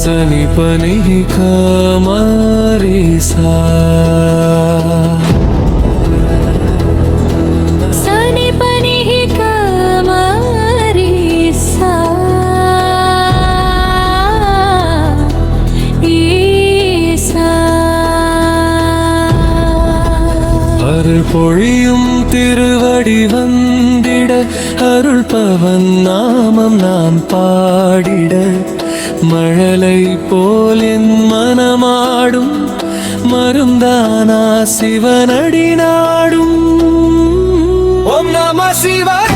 सनि पनि कमरे सा सनि पनि कमरे सा ईसा அருள் பொழியும் திருவடி வந்திட அருள்பவன் நாமம் நான் பாடிட மழலை போல் என் மனமாடும் மருந்தானா சிவனடி நாடும். ஓம் நம சிவாய.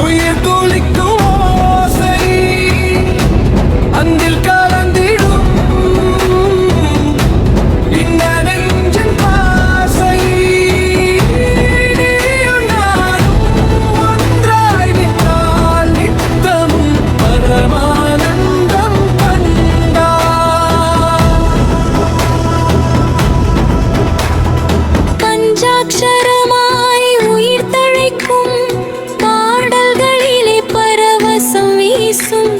உயிர் துளிக்கும் ஓசை அந்தில் கலந்திடும் இந்த நெஞ்சின் பாசை. நீயும் நானும் ஒன்றாய் நின்றால் நித்தமும் பரமானந்தம் கண்டால். பஞ்சாட்சரமாய் உயிர் தழைக்கும் பாடல்களிலே பரவசம் வீசும்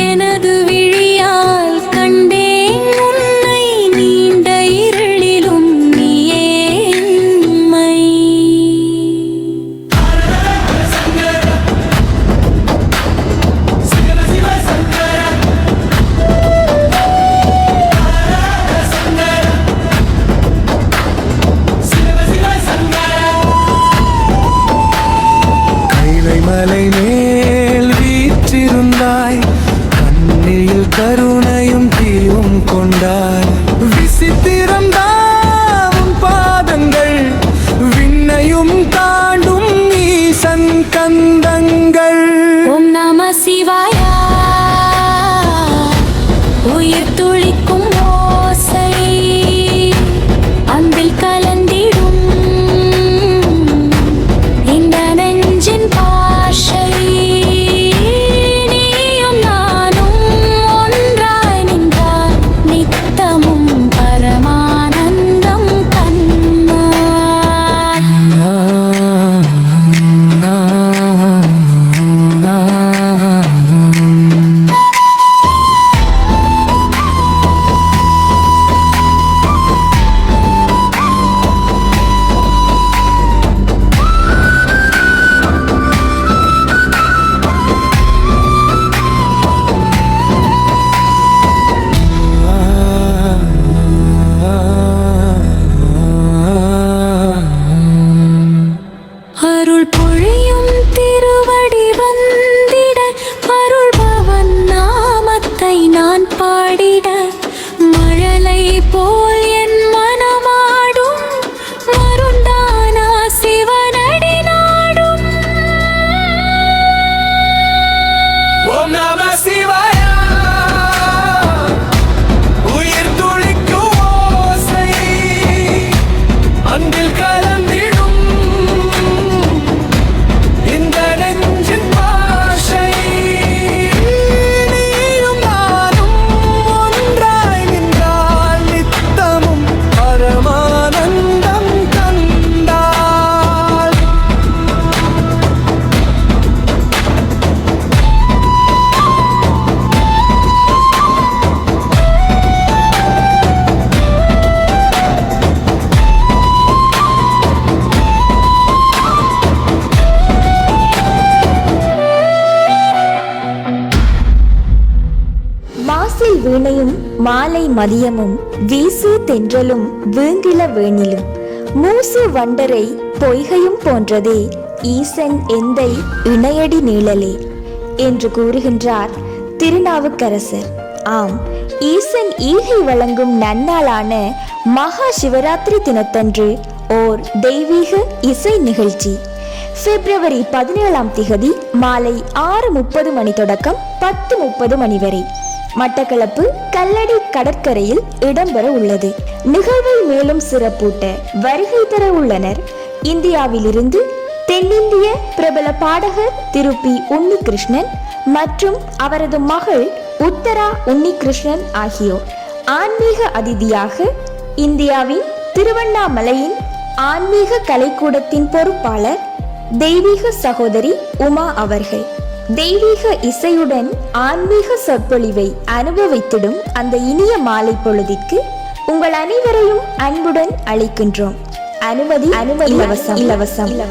எனது விழியால் கண்டேன் உன்னை நீண்ட இருளிலும் நீயே உண்மை. கைலை மலை மேல் வீற்றிருந்தாய், கண்ணில் கருணையும் தீவும் கொண்டாய். விசித்திரம்தான் பாதங்கள், விண்ணையும் தாண்டும் ஈசன் கந்தங்கள். ஓம் நம சிவாயா. உயிர் துளிக்கும் ஓசை அன்பில் கலந்திடும் இந்த நெஞ்சின் பாஷை. நீயும் நானும் ஒன்றாய் நின்றால் நித்தமும் பரமானந்தம் கண்டால். அருள் பொழியும் திருவடி வந்திட அருள்பவன் நாமத்தை நான் பாடிட மழலை போல் என் மனமாடும் மருந்தானா சிவனடி நாடும். ஓம் நம சிவாய. உயிர் துளிக்கும் ஓசை அன்பில் கலந்திடும் இந்த நெஞ்சின் பாஷை. நீயும் நானும் ஒன்றாய் நின்றால் நித்தமும் பரமானந்தம் கண்டால். மாசில் வீணையும் மாலை மதியமும் வீசு தென்றலும் வீங்கில வேணிலும் மூசு வண்டரை பொய்கையும் போன்றதே ஈசன் எந்தை இணையடி நீழலே என்று கூறுகின்றார் திருநாவுக்கரசர். ஆம், ஈசன் ஈகை வழங்கும் நன்னாளான மகா சிவராத்திரி தினத்தன்று ஓர் தெய்வீக இசை நிகழ்ச்சி. பிப்ரவரி 17ஆம் திகதி மாலை 6:30 மணி தொடக்கம் 10:30 மணி வரை மட்டக்களப்பு கல்லடி கடற்கரையில் இடம்பெற உள்ளது. நிகழ்வை மேலும் சிறப்பூட்ட வருகை தர உள்ளனர் இந்தியாவிலிருந்து தென்னிந்திய பிரபல பாடகர் திரு பி. உன்னிகிருஷ்ணன் மற்றும் அவரது மகள் உத்தரா உன்னிகிருஷ்ணன் ஆகியோர். ஆன்மீக அதிதியாக இந்தியாவின் திருவண்ணாமலையின் ஆன்மீக கலைக்கூடத்தின் பொறுப்பாளர் தெய்வீக சகோதரி உமா அவர்கள். தெய்வீக இசையுடன் ஆன்மீக சொற்பொழிவை அனுபவித்திடும் அந்த இனிய மாலை பொழுதிற்கு உங்கள் அனைவரையும் அன்புடன் அழைக்கின்றோம். அனுமதி இலவசம்.